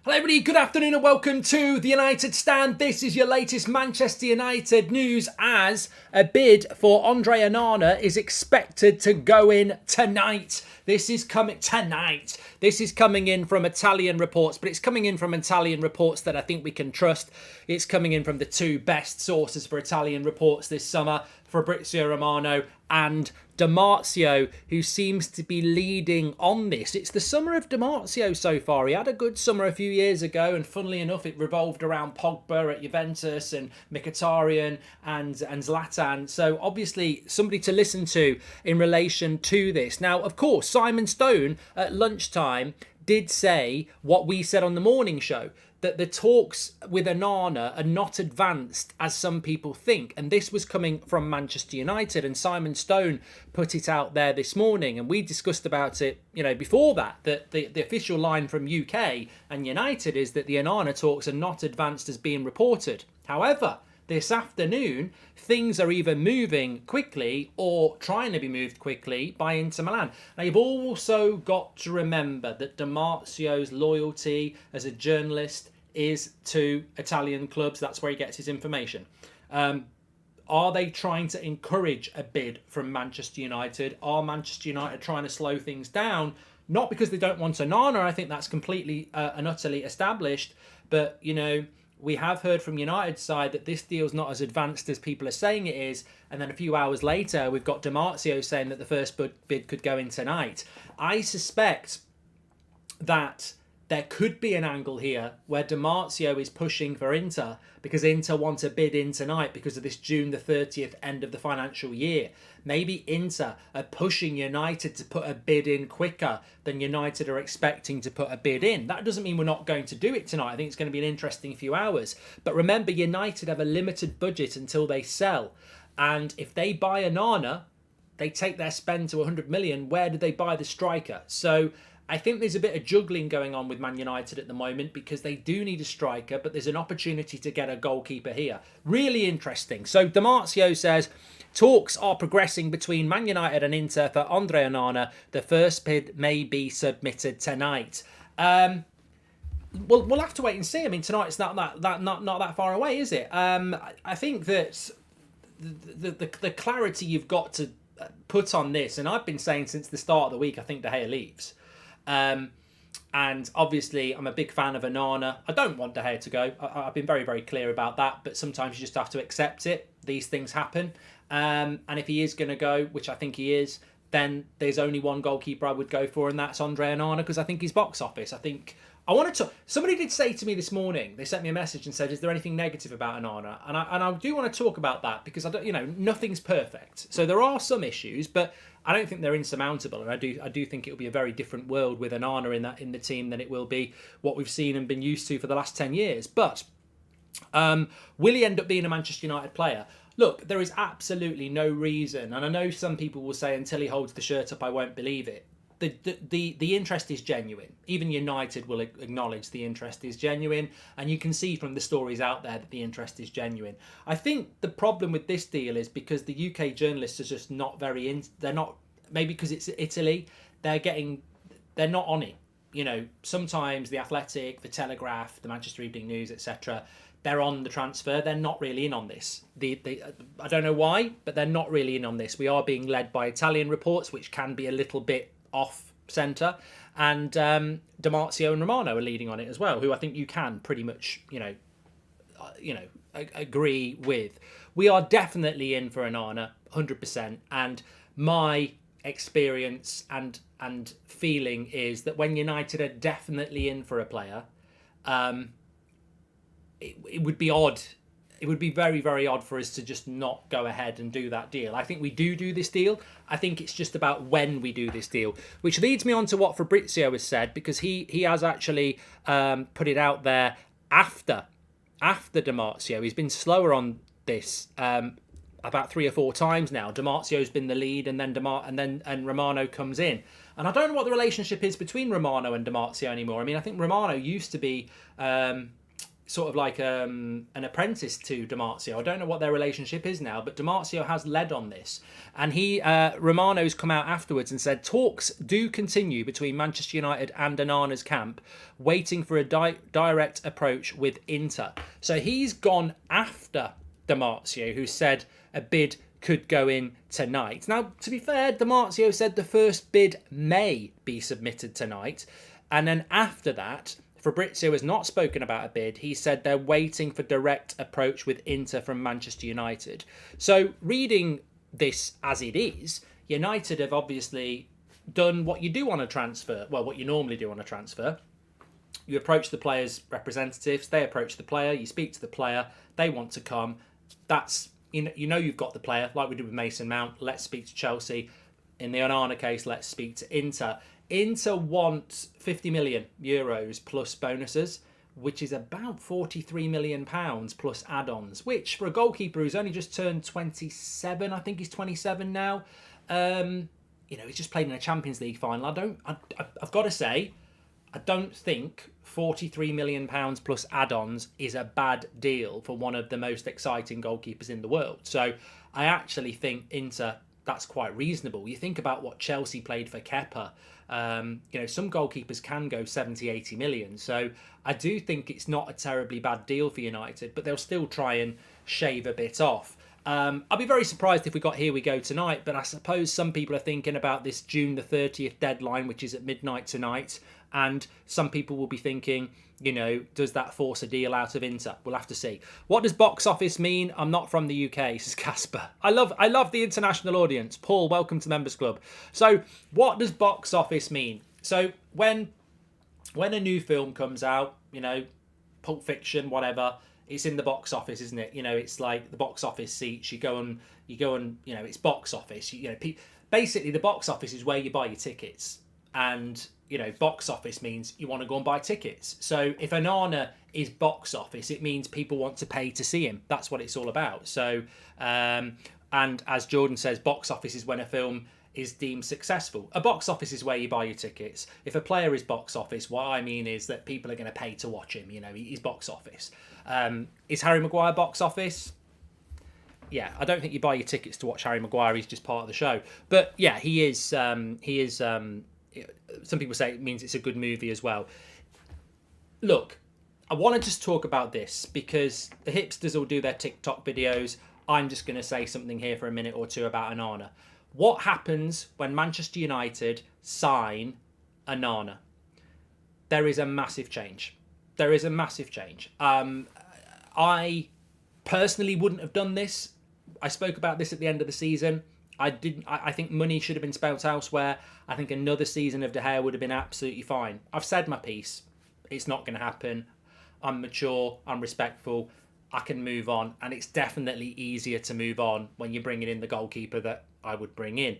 Hello everybody, good afternoon and welcome to the United Stand. This is your latest Manchester United news as a bid for Andre Onana is expected to go in tonight. This is coming in from Italian reports, but it's coming in from Italian reports that I think we can trust. It's coming in from the two best sources for Italian reports this summer, Fabrizio Romano and Di Marzio, who seems to be leading on this. It's the summer of Di Marzio so far. He had a good summer a few years ago, and funnily enough, it revolved around Pogba at Juventus and Mkhitaryan and Zlatan. So obviously somebody to listen to in relation to this. Now, of course, Simon Stone at lunchtime did say what we said on the morning show, that the talks with Onana are not advanced as some people think. And this was coming from Manchester United, and Simon Stone put it out there this morning. And we discussed about it, before that the official line from UK and United is that the Onana talks are not advanced as being reported. However, this afternoon, things are either moving quickly or trying to be moved quickly by Inter Milan. Now, you've also got to remember that Di Marzio's loyalty as a journalist is to Italian clubs. That's where he gets his information. Are they trying to encourage a bid from Manchester United? Are Manchester United trying to slow things down? Not because they don't want Onana. I think that's completely and utterly established. But, we have heard from United's side that this deal's not as advanced as people are saying it is. And then a few hours later, we've got Di Marzio saying that the first bid could go in tonight. I suspect that there could be an angle here where Di Marzio is pushing for Inter because Inter want a bid in tonight because of this June the 30th end of the financial year. Maybe Inter are pushing United to put a bid in quicker than United are expecting to put a bid in. That doesn't mean we're not going to do it tonight. I think it's going to be an interesting few hours. But remember, United have a limited budget until they sell. And if they buy Onana, they take their spend to 100 million. Where do they buy the striker? So I think there's a bit of juggling going on with Man United at the moment because they do need a striker, but there's an opportunity to get a goalkeeper here. Really interesting. So Di Marzio says talks are progressing between Man United and Inter for Andre Onana. The first bid may be submitted tonight. We'll have to wait and see. I mean, tonight's not that far away, is it? I think that the clarity you've got to put on this, and I've been saying since the start of the week, I think De Gea leaves. And obviously I'm a big fan of Onana. I don't want De Gea to go. I've been very, very clear about that, but sometimes you just have to accept it. These things happen. And if he is going to go, which I think he is, then there's only one goalkeeper I would go for, and that's Andre Onana, because I think he's box office. I wanted to. Somebody did say to me this morning, they sent me a message and said, is there anything negative about Onana? And I do want to talk about that because nothing's perfect. So there are some issues, but I don't think they're insurmountable. And I do think it'll be a very different world with Onana in the team than it will be what we've seen and been used to for the last 10 years. But will he end up being a Manchester United player? Look, there is absolutely no reason, and I know some people will say until he holds the shirt up, I won't believe it. The interest is genuine. Even United will acknowledge the interest is genuine, and you can see from the stories out there that the interest is genuine. I think the problem with this deal is because the UK journalists are just not they're not, maybe because it's Italy, they're not on it. Sometimes the Athletic, the Telegraph, the Manchester Evening News, etc., they're on the transfer. They're not really in on this. I don't know why, but they're not really in on this. We are being led by Italian reports, which can be a little bit off centre, and Di Marzio and Romano are leading on it as well, who I think you can pretty much agree with. We are definitely in for Onana 100%, and my experience and feeling is that when United are definitely in for a player, it would be odd. It would be very, very odd for us to just not go ahead and do that deal. I think we do this deal. I think it's just about when we do this deal, which leads me on to what Fabrizio has said, because he has actually put it out there after Di Marzio. He's been slower on this about 3 or 4 times now. Di Marzio's been the lead, and then Romano comes in. And I don't know what the relationship is between Romano and Di Marzio anymore. I mean, I think Romano used to be sort of like an apprentice to Di Marzio. I don't know what their relationship is now, but Di Marzio has led on this. And Romano's come out afterwards and said talks do continue between Manchester United and Onana's camp, waiting for a direct approach with Inter. So he's gone after Di Marzio, who said a bid could go in tonight. Now, to be fair, Di Marzio said the first bid may be submitted tonight. And then after that, Fabrizio has not spoken about a bid. He said they're waiting for direct approach with Inter from Manchester United. So reading this as it is, United have obviously done what you do on a transfer. Well, what you normally do on a transfer. You approach the player's representatives. They approach the player. You speak to the player. They want to come. That's, you know you've got the player, like we did with Mason Mount. Let's speak to Chelsea. In the Onana case, let's speak to Inter. Inter want 50 million euros plus bonuses, which is about 43 million pounds plus add-ons, which for a goalkeeper who's only just turned 27, I think he's 27 now, he's just played in a Champions League final. I've got to say, I don't think 43 million pounds plus add-ons is a bad deal for one of the most exciting goalkeepers in the world. So I actually think Inter, that's quite reasonable. You think about what Chelsea paid for Kepa. Some goalkeepers can go 70, 80 million. So I do think it's not a terribly bad deal for United, but they'll still try and shave a bit off. I'll be very surprised if we got Here We Go tonight, but I suppose some people are thinking about this June the 30th deadline, which is at midnight tonight. And some people will be thinking, does that force a deal out of Inter? We'll have to see. What does box office mean? I'm not from the UK, says Casper. I love the international audience. Paul, welcome to Members Club. So what does box office mean? So when a new film comes out, Pulp Fiction, whatever, it's in the box office, isn't it? It's like the box office seats. You go and it's box office. Basically the box office is where you buy your tickets. And box office means you want to go and buy tickets. So if Onana is box office, it means people want to pay to see him. That's what it's all about. So, and as Jordan says, box office is when a film is deemed successful. A box office is where you buy your tickets. If a player is box office, what I mean is that people are going to pay to watch him. He's box office. Is Harry Maguire box office? Yeah, I don't think you buy your tickets to watch Harry Maguire. He's just part of the show. But yeah, he is. Some people say it means it's a good movie as well. Look, I want to just talk about this because the hipsters will do their TikTok videos. I'm just going to say something here for a minute or two about Onana. What happens when Manchester United sign Onana? There is a massive change. I personally wouldn't have done this. I spoke about this at the end of the season. I think money should have been spent elsewhere. I think another season of De Gea would have been absolutely fine. I've said my piece. It's not going to happen. I'm mature. I'm respectful. I can move on. And it's definitely easier to move on when you're bringing in the goalkeeper that I would bring in.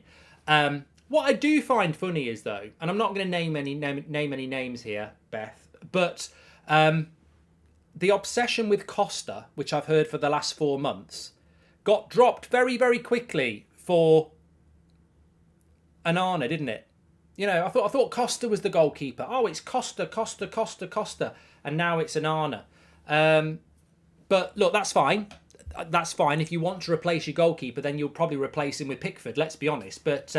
What I do find funny is, though, and I'm not going to name any names here, Beth, but the obsession with Costa, which I've heard for the last 4 months, got dropped very, very quickly for Onana, didn't it? I thought Costa was the goalkeeper. Oh, it's Costa, and now it's Onana. But look, that's fine. That's fine. If you want to replace your goalkeeper, then you'll probably replace him with Pickford. Let's be honest. But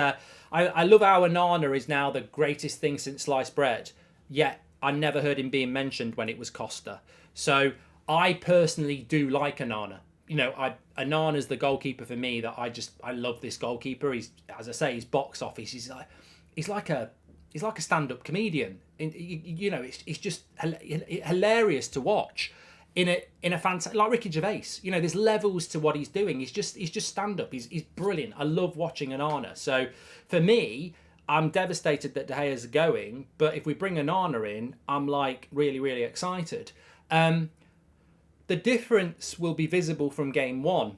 I love how Onana is now the greatest thing since sliced bread. Yet I never heard him being mentioned when it was Costa. So I personally do like Onana. Onana's the goalkeeper for me that I love this goalkeeper. He's, as I say, he's box office. He's like a stand-up comedian. It's just hilarious to watch in a fantastic, like Ricky Gervais. There's levels to what he's doing. He's just stand-up. He's brilliant. I love watching Onana. So for me, I'm devastated that De Gea's going, but if we bring Onana in, I'm like really, really excited. The difference will be visible from game one.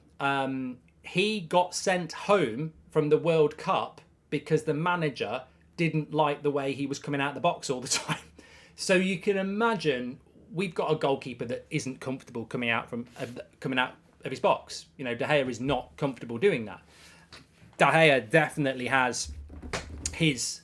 He got sent home from the World Cup because the manager didn't like the way he was coming out of the box all the time. So you can imagine we've got a goalkeeper that isn't comfortable coming out of his box. De Gea is not comfortable doing that. De Gea definitely has his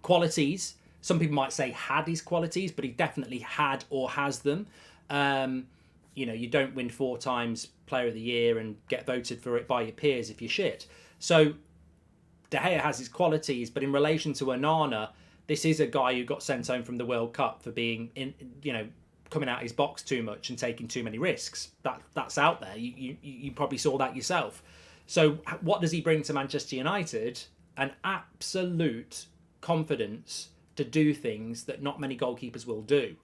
qualities. some people might say had his qualities, but he definitely had or has them. You don't win 4 times Player of the Year and get voted for it by your peers if you're shit. So De Gea has his qualities, but in relation to Onana, this is a guy who got sent home from the World Cup for being coming out his box too much and taking too many risks. That's out there. You probably saw that yourself. So what does he bring to Manchester United? An absolute confidence to do things that not many goalkeepers will do.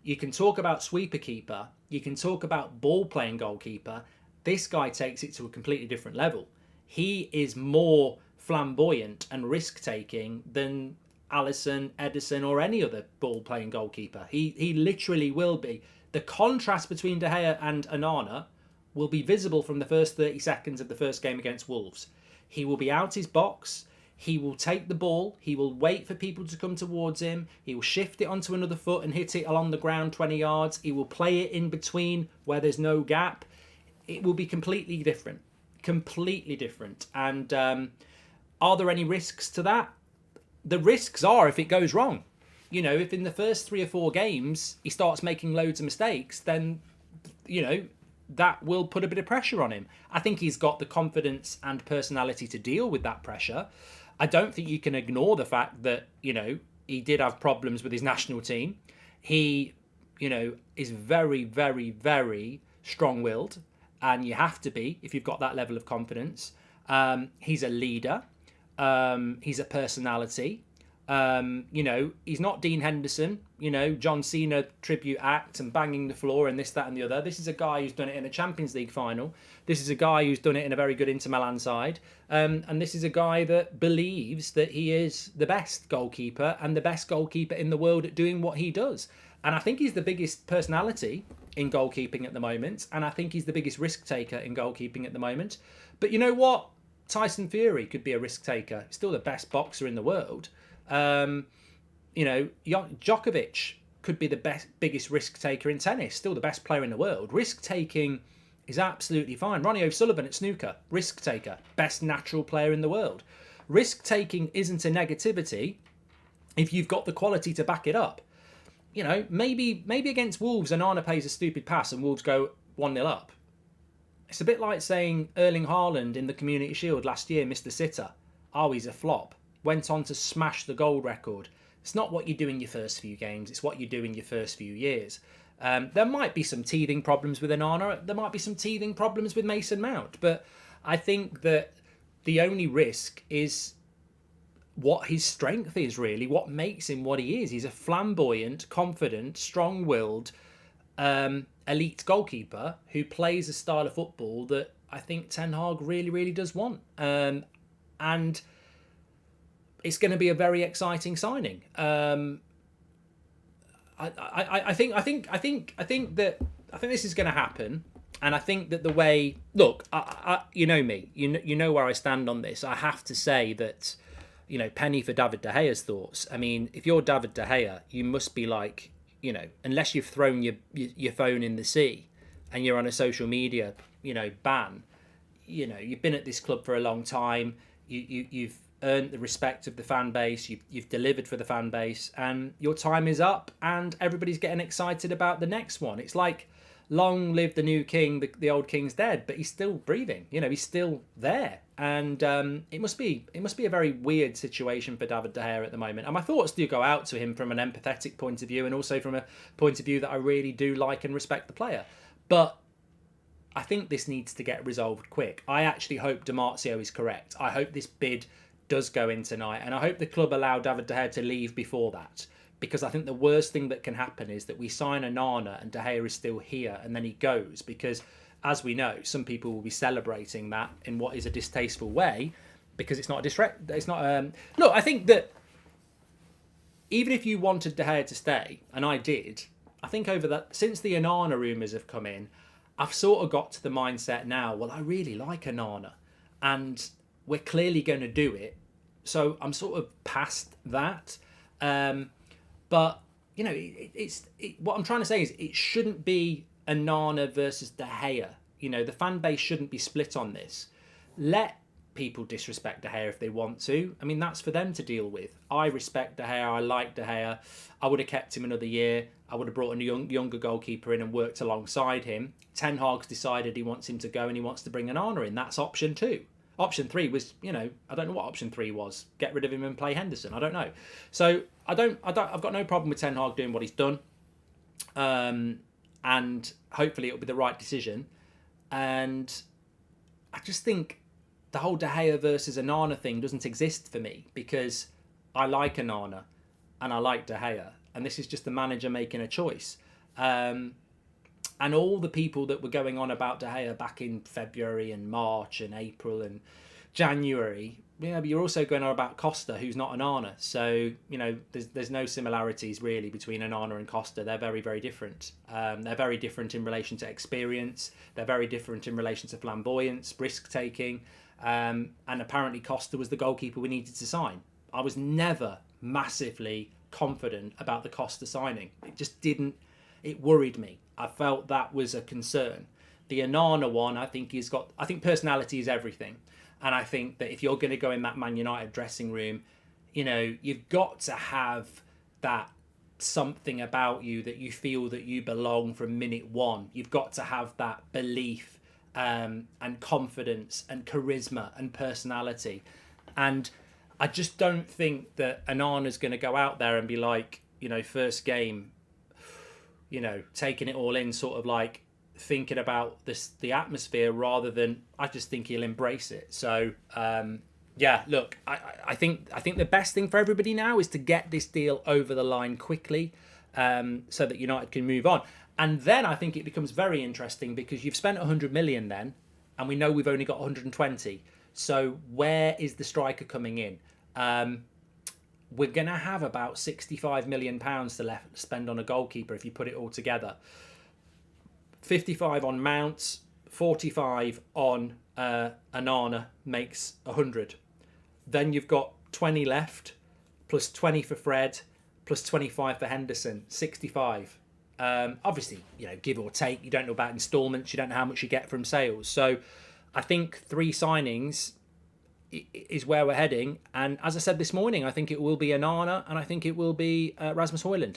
You can talk about sweeper keeper, you can talk about ball playing goalkeeper. This guy takes it to a completely different level. He is more flamboyant and risk taking than Alisson, Edison, or any other ball playing goalkeeper. He literally will be. The contrast between De Gea and Onana will be visible from the first 30 seconds of the first game against Wolves. He will be out his box. He will take the ball. He will wait for people to come towards him. He will shift it onto another foot and hit it along the ground 20 yards. He will play it in between where there's no gap. It will be completely different. Completely different. And are there any risks to that? The risks are if it goes wrong. If in the first 3 or 4 games he starts making loads of mistakes, then, that will put a bit of pressure on him. I think he's got the confidence and personality to deal with that pressure. I don't think you can ignore the fact that, he did have problems with his national team. He, is very, very, very strong-willed, and you have to be if you've got that level of confidence. He's a leader. He's a personality. He's not Dean Henderson, John Cena tribute act and banging the floor and this, that and the other. This is a guy who's done it in a Champions League final. This is a guy who's done it in a very good Inter Milan side. And this is a guy that believes that he is the best goalkeeper and the best goalkeeper in the world at doing what he does. And I think he's the biggest personality in goalkeeping at the moment. And I think he's the biggest risk taker in goalkeeping at the moment. But you know what? Tyson Fury could be a risk taker. He's still the best boxer in the world. Djokovic could be the biggest risk taker in tennis, still the best player in the world. Risk taking is absolutely fine. Ronnie O'Sullivan at snooker, risk taker, best natural player in the world. Risk taking isn't a negativity if you've got the quality to back it up. Maybe against Wolves, Onana plays a stupid pass and Wolves go 1-0 up. It's a bit like saying Erling Haaland in the Community Shield last year missed the sitter. Oh, he's a flop. Went on to smash the goal record. It's not what you do in your first few games. It's what you do in your first few years. There might be some teething problems with Onana. There might be some teething problems with Mason Mount. But I think that the only risk is what his strength is, really. What makes him what he is. He's a flamboyant, confident, strong-willed, elite goalkeeper who plays a style of football that I think Ten Hag really, really does want. And it's going to be a very exciting signing. I think this is going to happen, and I think that the way, look, you know me, you know where I stand on this. I have to say that, penny for David De Gea's thoughts. I mean, if you're David De Gea, you must be like, unless you've thrown your phone in the sea, and you're on a social media, ban. You've been at this club for a long time. You've earned the respect of the fan base. You've delivered for the fan base, and your time is up, and everybody's getting excited about the next one. It's like, long live the new king. The old king's dead, but he's still breathing. He's still there, and it must be a very weird situation for David De Gea at the moment. And my thoughts do go out to him from an empathetic point of view, and also from a point of view that I really do like and respect the player. But I think this needs to get resolved quick. I actually hope Di Marzio is correct. I hope this bid does go in tonight, and I hope the club allow David De Gea to leave before that, because I think the worst thing that can happen is that we sign Onana and De Gea is still here and then he goes, because as we know, some people will be celebrating that in what is a distasteful way, because it's not look, I think that even if you wanted De Gea to stay, and I did, I think over that, since the Onana rumours have come in, I've sort of got to the mindset now, well, I really like Onana and we're clearly going to do it. So I'm sort of past that. But, what I'm trying to say is it shouldn't be Onana versus De Gea. The fan base shouldn't be split on this. Let people disrespect De Gea if they want to. I mean, that's for them to deal with. I respect De Gea. I like De Gea. I would have kept him another year. I would have brought a younger goalkeeper in and worked alongside him. Ten Hag's decided he wants him to go and he wants to bring Onana in. That's option 2. Option 3 was, I don't know what option 3 was. Get rid of him and play Henderson. I don't know. So I've got no problem with Ten Hag doing what he's done. And hopefully it'll be the right decision. And I just think the whole De Gea versus Onana thing doesn't exist for me, because I like Onana and I like De Gea, and this is just the manager making a choice. And all the people that were going on about De Gea back in February and March and April and January, but you're also going on about Costa, who's not Onana. So, there's no similarities really between Onana and Costa. They're very, very different. They're very different in relation to experience. They're very different in relation to flamboyance, risk-taking. And apparently Costa was the goalkeeper we needed to sign. I was never massively confident about the Costa signing. It just didn't... It worried me. I felt that was a concern. The Onana one, I think personality is everything. And I think that if you're going to go in that Man United dressing room, you've got to have that something about you that you feel that you belong from minute one. You've got to have that belief and confidence and charisma and personality. And I just don't think that Onana's going to go out there and be like, first game, taking it all in, sort of like thinking about the atmosphere, rather than, I just think he'll embrace it. So look, I think the best thing for everybody now is to get this deal over the line quickly, so that United can move on. And then I think it becomes very interesting, because you've spent 100 million then, and we know we've only got 120. So where is the striker coming in? We're going to have about £65 million to spend on a goalkeeper if you put it all together. 55 on Mount, 45 on Onana makes 100. Then you've got 20 left, plus 20 for Fred, plus 25 for Henderson, 65. Obviously, give or take, you don't know about instalments, you don't know how much you get from sales. So I think 3 signings is where we're heading. And as I said this morning, I think it will be Onana and I think it will be Rasmus Højlund.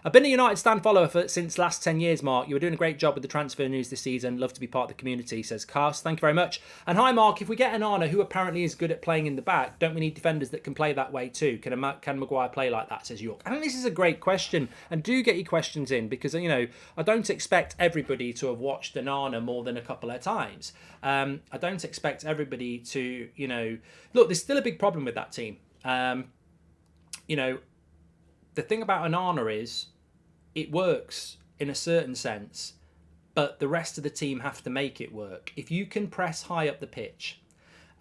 I've been a United Stand follower since last 10 years, Mark. You were doing a great job with the transfer news this season. Love to be part of the community, says Cast. Thank you very much. And hi, Mark. If we get Onana, who apparently is good at playing in the back, don't we need defenders that can play that way too? Can Maguire play like that, says York? I think this is a great question. And do get your questions in, because, I don't expect everybody to have watched Onana more than a couple of times. I don't expect everybody to, Look, there's still a big problem with that team. The thing about Onana is, it works in a certain sense, but the rest of the team have to make it work. If you can press high up the pitch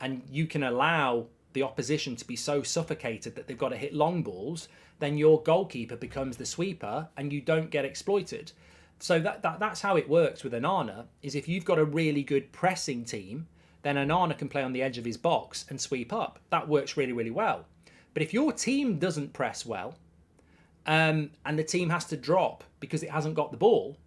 and you can allow the opposition to be so suffocated that they've got to hit long balls, then your goalkeeper becomes the sweeper and you don't get exploited. So that's how it works with Onana, is if you've got a really good pressing team, then Onana can play on the edge of his box and sweep up. That works really, really well. But if your team doesn't press well, and the team has to drop because it hasn't got the ball,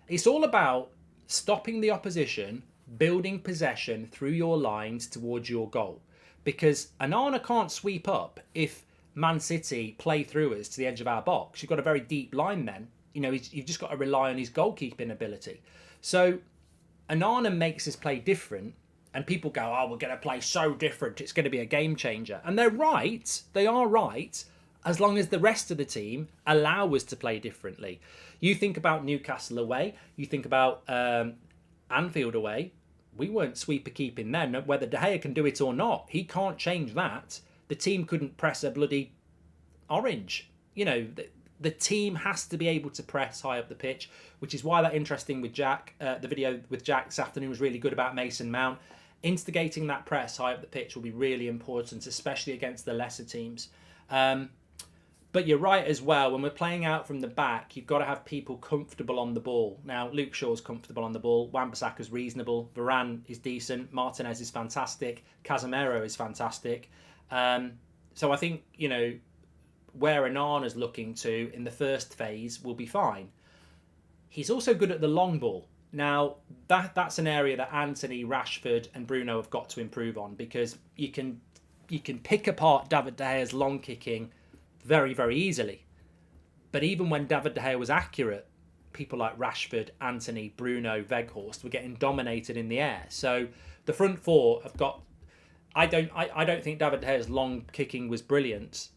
it's all about stopping the opposition, building possession through your lines towards your goal. Because Onana can't sweep up if Man City play through us to the edge of our box. You've got a very deep line then. You've just got to rely on his goalkeeping ability. So Onana makes us play different, and people go, we're going to play so different, it's going to be a game changer. And they're right. They are right, as long as the rest of the team allow us to play differently. You think about Newcastle away, you think about Anfield away, we weren't sweeper keeping then. Whether De Gea can do it or not, he can't change that. The team couldn't press a bloody orange. The team has to be able to press high up the pitch, which is why that interesting with Jack, the video with Jack this afternoon was really good about Mason Mount. Instigating that press high up the pitch will be really important, especially against the lesser teams. But you're right as well, when we're playing out from the back, you've got to have people comfortable on the ball. Now, Luke Shaw's comfortable on the ball, Wan-Bissaka's reasonable, Varane is decent, Martinez is fantastic, Casemiro is fantastic. So I think, where Onana's looking to in the first phase will be fine. He's also good at the long ball. Now, that's an area that Anthony, Rashford and Bruno have got to improve on, because you can pick apart David De Gea's long kicking very, very easily. But even when David De Gea was accurate, people like Rashford, Anthony, Bruno, Weghorst were getting dominated in the air. So the front four have got... I don't think David De Gea's long kicking was brilliant,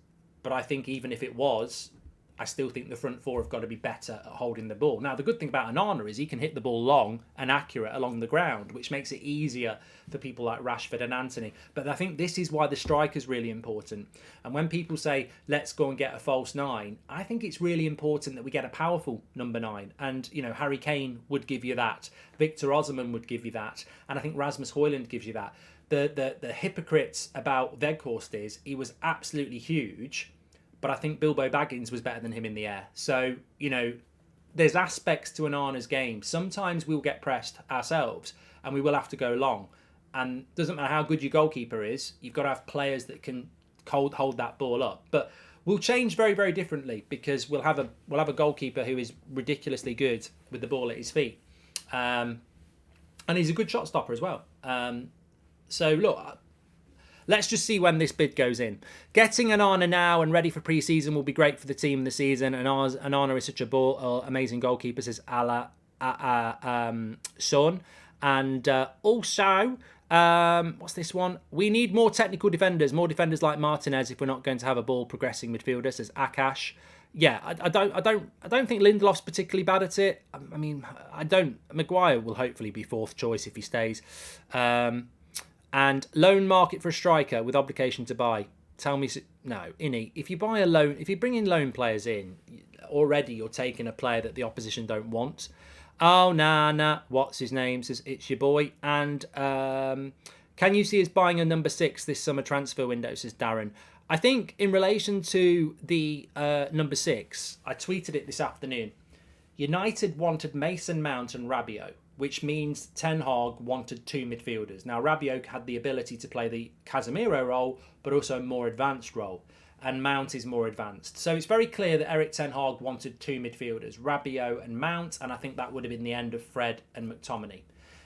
but I think even if it was, I still think the front four have got to be better at holding the ball. Now, the good thing about Onana is he can hit the ball long and accurate along the ground, which makes it easier for people like Rashford and Anthony. But I think this is why the striker's really important. And when people say, let's go and get a false nine, I think it's really important that we get a powerful number 9. And, you know, Harry Kane would give you that. Victor Osimhen would give you that. And I think Rasmus Højlund gives you that. The hypocrites about Weghorst is he was absolutely huge, but I think Bilbo Baggins was better than him in the air. So, you know, there's aspects to Onana's game. Sometimes we'll get pressed ourselves and we will have to go long. And doesn't matter how good your goalkeeper is, you've got to have players that can hold that ball up. But we'll change very, very differently, because we'll have a goalkeeper who is ridiculously good with the ball at his feet. And he's a good shot stopper as well. So, look... Let's just see when this bid goes in. Getting Onana now and ready for pre-season will be great for the team this season. And Onana is such a amazing goalkeeper, says Son. And also, what's this one? We need more technical defenders, more defenders like Martinez if we're not going to have a ball progressing midfielder, says Akash. Yeah, I don't think Lindelof's particularly bad at it. I mean, Maguire will hopefully be 4th choice if he stays. And loan market for a striker with obligation to buy. Tell me, no, Innie. If you bring in loan players in, already you're taking a player that the opposition don't want. Oh, nah, what's his name? Says it's your boy. And can you see us buying a number 6 this summer transfer window? Says Darren. I think in relation to the number 6, I tweeted it this afternoon. United wanted Mason Mount and Rabiot, which means Ten Hag wanted 2 midfielders. Now, Rabiot had the ability to play the Casemiro role, but also a more advanced role. And Mount is more advanced. So it's very clear that Erik Ten Hag wanted 2 midfielders, Rabiot and Mount, and I think that would have been the end of Fred and McTominay.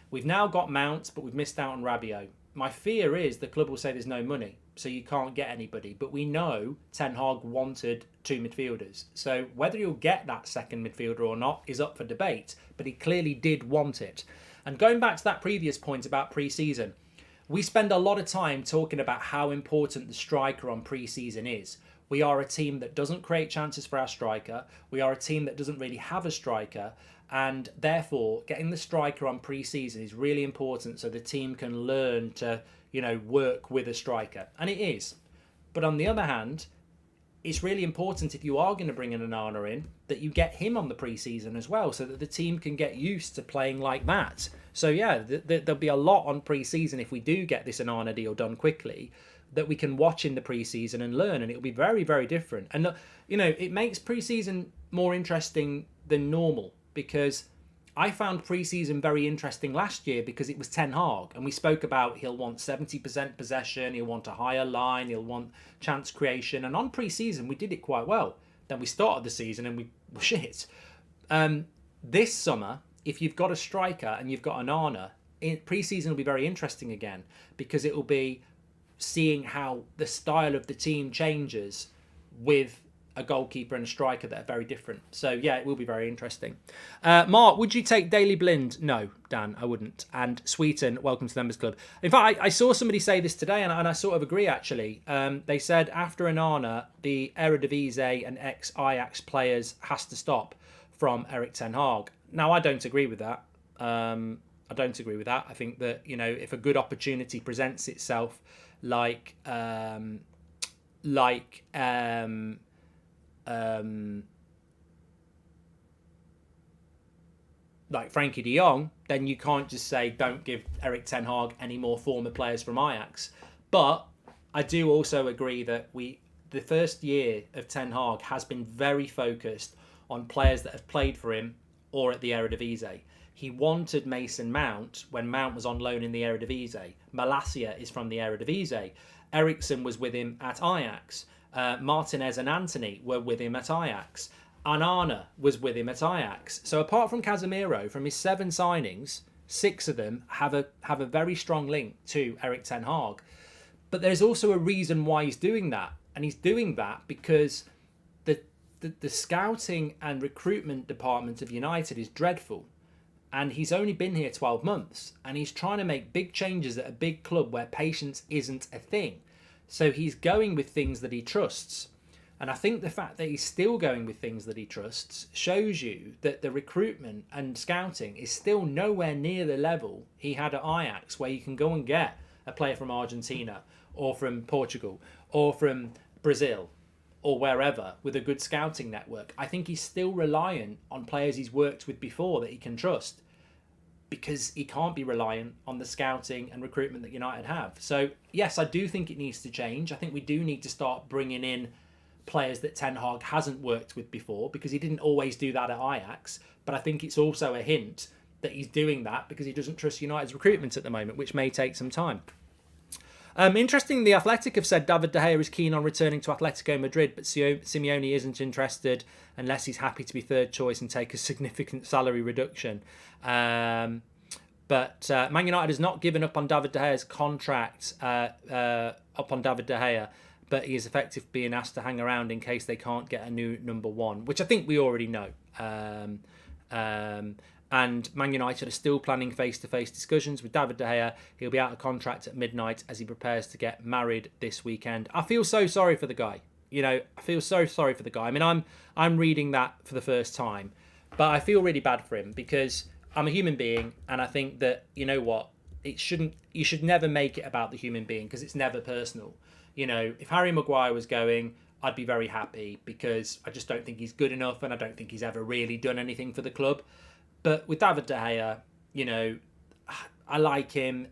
We've now got Mount, but we've missed out on Rabiot. My fear is the club will say there's no money, so you can't get anybody. But we know Ten Hag wanted 2 midfielders. So whether he'll get that second midfielder or not is up for debate, but he clearly did want it. And going back to that previous point about pre-season, we spend a lot of time talking about how important the striker on pre-season is. We are a team that doesn't create chances for our striker. We are a team that doesn't really have a striker. And therefore, getting the striker on pre-season is really important so the team can learn to, you know, work with a striker. And it is. But on the other hand, it's really important if you are going to bring an Onana in that you get him on the pre-season as well so that the team can get used to playing like that. So, yeah, there'll be a lot on pre-season if we do get this Onana deal done quickly that we can watch in the pre-season and learn, and it'll be very, very different. And, you know, it makes pre-season more interesting than normal, because I found pre-season very interesting last year because it was Ten Hag, and we spoke about he'll want 70% possession, he'll want a higher line, he'll want chance creation, and on pre-season we did it quite well. Then we started the season and we were shit. This summer, if you've got a striker and you've got Onana, pre-season will be very interesting again, because it will be seeing how the style of the team changes with a goalkeeper and a striker that are very different. So, yeah, it will be very interesting. Mark, would you take Daley Blind? No, Dan, I wouldn't. And Sweeton, welcome to the Members Club. In fact, I saw somebody say this today, and I sort of agree, actually. They said after Onana, the Eredivisie and ex-Ajax players has to stop from Erik Ten Hag. Now, I don't agree with that. I think that, you know, if a good opportunity presents itself, like Frankie de Jong, then you can't just say don't give Erik Ten Hag any more former players from Ajax. But I do also agree that the first year of Ten Hag has been very focused on players that have played for him or at the Eredivisie. He wanted Mason Mount when Mount was on loan in the Eredivisie. Malacia is from the Eredivisie. Eriksson was with him at Ajax. Martinez and Anthony were with him at Ajax. Onana was with him at Ajax. So apart from Casemiro, from his 7 signings, 6 of them have a very strong link to Erik ten Hag. But there's also a reason why he's doing that. And he's doing that because the scouting and recruitment department of United is dreadful. And he's only been here 12 months. And he's trying to make big changes at a big club where patience isn't a thing. So he's going with things that he trusts. And I think the fact that he's still going with things that he trusts shows you that the recruitment and scouting is still nowhere near the level he had at Ajax, where you can go and get a player from Argentina or from Portugal or from Brazil or wherever with a good scouting network. I think he's still reliant on players he's worked with before that he can trust, because he can't be reliant on the scouting and recruitment that United have. So, yes, I do think it needs to change. I think we do need to start bringing in players that Ten Hag hasn't worked with before, because he didn't always do that at Ajax. But I think it's also a hint that he's doing that because he doesn't trust United's recruitment at the moment, which may take some time. Interesting, the Athletic have said David De Gea is keen on returning to Atletico Madrid, but Simeone isn't interested unless he's happy to be third choice and take a significant salary reduction. But Man United has not given up on David De Gea's contract, but he is effectively being asked to hang around in case they can't get a new number 1, which I think we already know. And Man United are still planning face-to-face discussions with David De Gea. He'll be out of contract at midnight as he prepares to get married this weekend. I feel so sorry for the guy. I feel so sorry for the guy. I mean, I'm reading that for the first time, but I feel really bad for him because I'm a human being, and I think that, you know what, you should never make it about the human being, because it's never personal. If Harry Maguire was going, I'd be very happy, because I just don't think he's good enough, and I don't think he's ever really done anything for the club. But with David De Gea, I like him.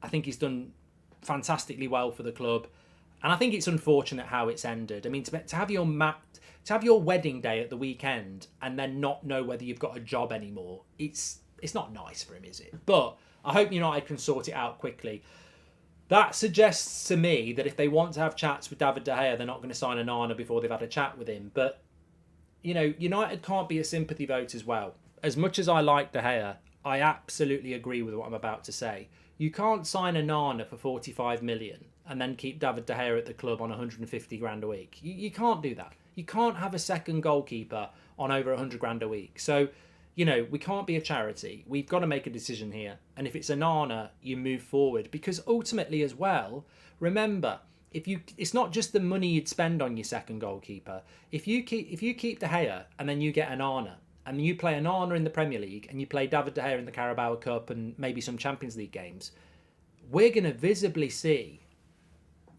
I think he's done fantastically well for the club, and I think it's unfortunate how it's ended. I mean, to have your wedding day at the weekend and then not know whether you've got a job anymore, it's not nice for him, is it? But I hope United can sort it out quickly. That suggests to me that if they want to have chats with David De Gea, they're not going to sign Onana before they've had a chat with him. But, United can't be a sympathy vote as well. As much as I like De Gea, I absolutely agree with what I'm about to say. You can't sign Onana for 45 million and then keep David De Gea at the club on 150 grand a week. You can't do that. You can't have a second goalkeeper on over 100 grand a week. So, we can't be a charity. We've got to make a decision here. And if it's Onana, you move forward. Because ultimately as well, remember, it's not just the money you'd spend on your second goalkeeper. If you keep De Gea and then you get Onana, and you play Onana in the Premier League and you play David De Gea in the Carabao Cup and maybe some Champions League games, we're going to visibly see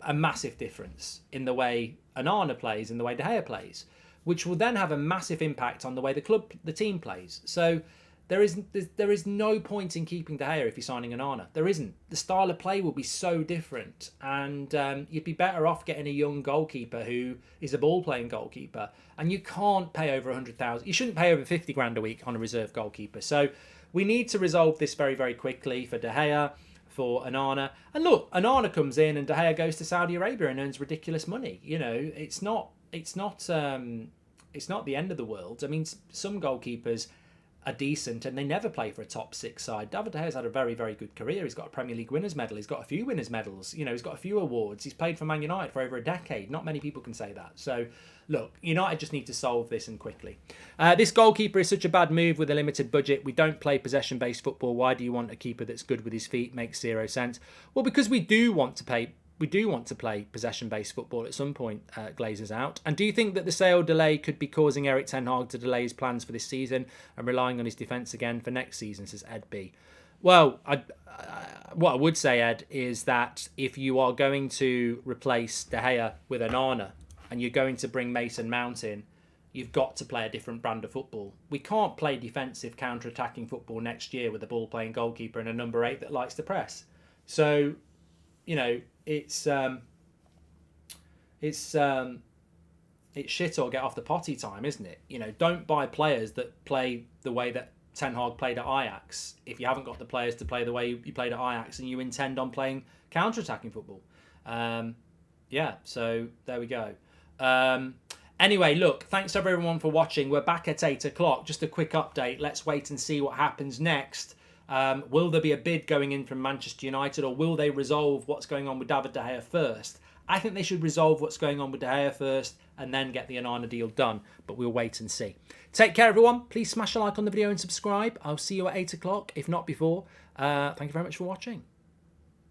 a massive difference in the way Onana plays and the way De Gea plays, which will then have a massive impact on the way the team plays. So there is no point in keeping De Gea if you're signing Onana. There isn't. The style of play will be so different, and you'd be better off getting a young goalkeeper who is a ball-playing goalkeeper. And you can't pay over 100,000. You shouldn't pay over 50 grand a week on a reserve goalkeeper. So we need to resolve this very, very quickly for De Gea, for Onana. And look, Onana comes in and De Gea goes to Saudi Arabia and earns ridiculous money. It's not the end of the world. I mean, some goalkeepers are decent and they never play for a top 6 side. David De Gea's had a very, very good career. He's got a Premier League winners medal. He's got a few winners medals. He's got a few awards. He's played for Man United for over a decade. Not many people can say that. So, look, United just need to solve this, and quickly. This goalkeeper is such a bad move with a limited budget. We don't play possession-based football. Why do you want a keeper that's good with his feet? Makes zero sense. Well, because we do want to play possession-based football at some point, Glazers out. And do you think that the sale delay could be causing Erik ten Hag to delay his plans for this season and relying on his defence again for next season, says Ed B? Well, what I would say, Ed, is that if you are going to replace De Gea with Onana and you're going to bring Mason Mount in, you've got to play a different brand of football. We can't play defensive, counter-attacking football next year with a ball-playing goalkeeper and a number 8 that likes to press. So, it's shit or get off the potty time, isn't it? Don't buy players that play the way that Ten Hag played at Ajax if you haven't got the players to play the way you played at Ajax and you intend on playing counter-attacking football. So there we go. Anyway, look, thanks everyone for watching. We're back at 8 o'clock. Just a quick update. Let's wait and see what happens next. Will there be a bid going in from Manchester United, or will they resolve what's going on with David De Gea first? I think they should resolve what's going on with De Gea first and then get the Onana deal done. But we'll wait and see. Take care, everyone. Please smash a like on the video and subscribe. I'll see you at 8 o'clock, if not before. Thank you very much for watching.